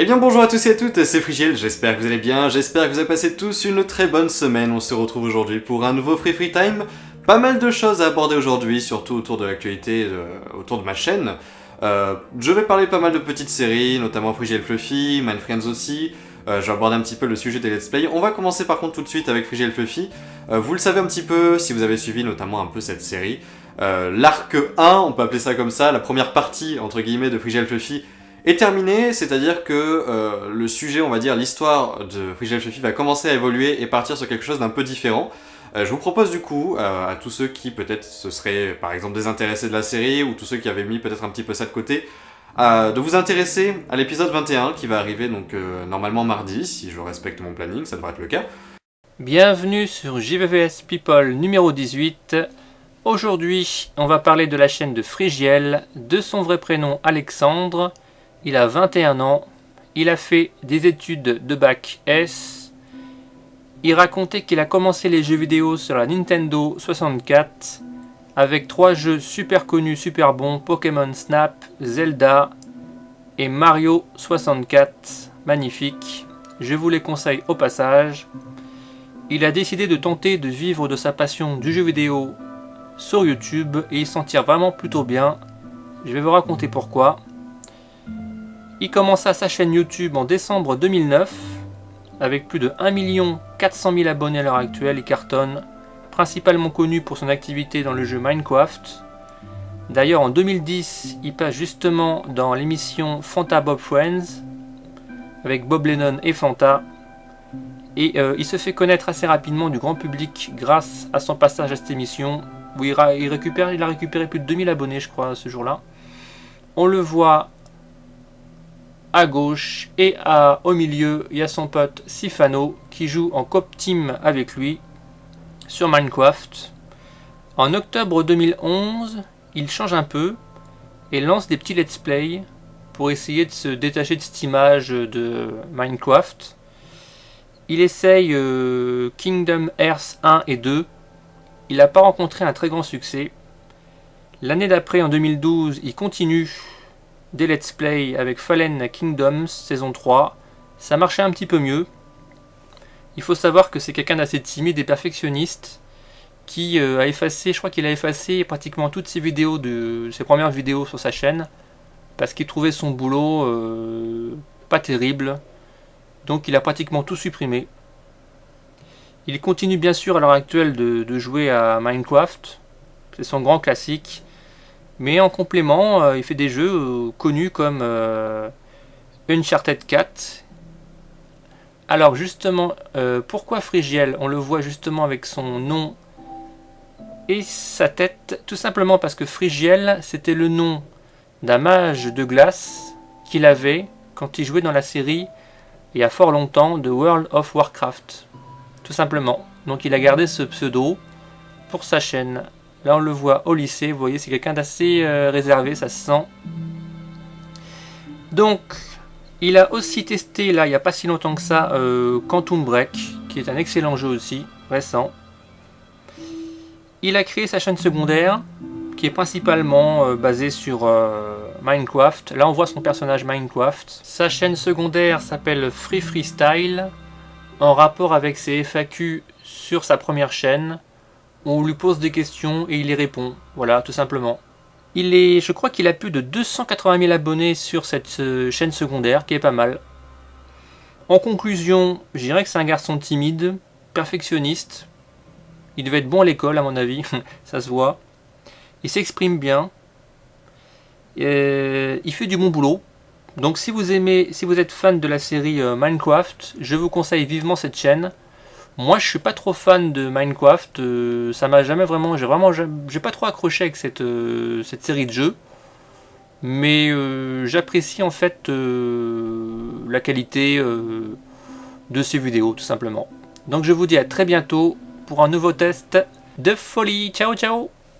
Eh bien bonjour à tous et à toutes, c'est Frigiel, j'espère que vous allez bien, j'espère que vous avez passé tous une très bonne semaine. On se retrouve aujourd'hui pour un nouveau Free Time. Pas mal de choses à aborder aujourd'hui, surtout autour de l'actualité, autour de ma chaîne. Je vais parler pas mal de petites séries, notamment Frigiel Fluffy, Mind Friends aussi. Je vais aborder un petit peu le sujet des let's play. On va commencer par contre tout de suite avec Frigiel Fluffy. Vous le savez un petit peu, si vous avez suivi notamment un peu cette série. L'arc 1, on peut appeler ça comme ça, la première partie entre guillemets de Frigiel Fluffy est terminé, c'est-à-dire que le sujet, on va dire, l'histoire de Frigiel Fluffy va commencer à évoluer et partir sur quelque chose d'un peu différent. Je vous propose du coup, à tous ceux qui peut-être se seraient par exemple désintéressés de la série, ou tous ceux qui avaient mis peut-être un petit peu ça de côté, de vous intéresser à l'épisode 21 qui va arriver donc normalement mardi, si je respecte mon planning, ça devrait être le cas. Bienvenue sur JVVS People numéro 18. Aujourd'hui, on va parler de la chaîne de Frigiel, de son vrai prénom Alexandre. Il a 21 ans, il a fait des études de bac S. Il racontait qu'il a commencé les jeux vidéo sur la Nintendo 64 avec 3 jeux super connus, super bons, Pokémon Snap, Zelda et Mario 64. Magnifique, je vous les conseille au passage. Il a décidé de tenter de vivre de sa passion du jeu vidéo sur YouTube et il s'en tire vraiment plutôt bien. Je vais vous raconter pourquoi. Il commença sa chaîne YouTube en décembre 2009 avec plus de 1 400 000 abonnés à l'heure actuelle. Il cartonne, principalement connu pour son activité dans le jeu Minecraft. D'ailleurs en 2010, il passe justement dans l'émission Fanta Bob Friends avec Bob Lennon et Fanta. Et il se fait connaître assez rapidement du grand public grâce à son passage à cette émission où il a récupéré plus de 2000 abonnés je crois ce jour-là. On le voit à gauche et au milieu, il y a son pote Sifano qui joue en coop team avec lui sur Minecraft. En octobre 2011, il change un peu et lance des petits let's play pour essayer de se détacher de cette image de Minecraft. Il essaye Kingdom Hearts 1 et 2. Il n'a pas rencontré un très grand succès. L'année d'après, en 2012, il continue des let's play avec Fallen Kingdoms saison 3. Ça marchait un petit peu mieux. Il faut savoir que c'est quelqu'un d'assez timide et perfectionniste qui a effacé, je crois qu'il a effacé pratiquement toutes ses vidéos ses premières vidéos sur sa chaîne parce qu'il trouvait son boulot pas terrible. Donc il a pratiquement tout supprimé. Il continue bien sûr à l'heure actuelle de jouer à Minecraft. C'est son grand classique. Mais en complément, il fait des jeux connus comme Uncharted 4. Alors justement, pourquoi Frigiel? On le voit justement avec son nom et sa tête. Tout simplement parce que Frigiel, c'était le nom d'un mage de glace qu'il avait quand il jouait dans la série il y a fort longtemps de World of Warcraft. Tout simplement. Donc il a gardé ce pseudo pour sa chaîne. Là on le voit au lycée, vous voyez c'est quelqu'un d'assez réservé, ça se sent. Donc il a aussi testé là il n'y a pas si longtemps que ça Quantum Break, qui est un excellent jeu aussi, récent. Il a créé sa chaîne secondaire, qui est principalement basée sur Minecraft. Là on voit son personnage Minecraft. Sa chaîne secondaire s'appelle Free Freestyle, en rapport avec ses FAQ sur sa première chaîne. On lui pose des questions et il y répond. Voilà, tout simplement. Je crois qu'il a plus de 280 000 abonnés sur cette chaîne secondaire, qui est pas mal. En conclusion, je dirais que c'est un garçon timide, perfectionniste. Il devait être bon à l'école, à mon avis, ça se voit. Il s'exprime bien. Il fait du bon boulot. Donc si vous êtes fan de la série Minecraft, je vous conseille vivement cette chaîne. Moi je suis pas trop fan de Minecraft, ça m'a jamais vraiment, j'ai pas trop accroché avec cette série de jeux. Mais j'apprécie en fait la qualité de ces vidéos tout simplement. Donc je vous dis à très bientôt pour un nouveau test de folie. Ciao ciao.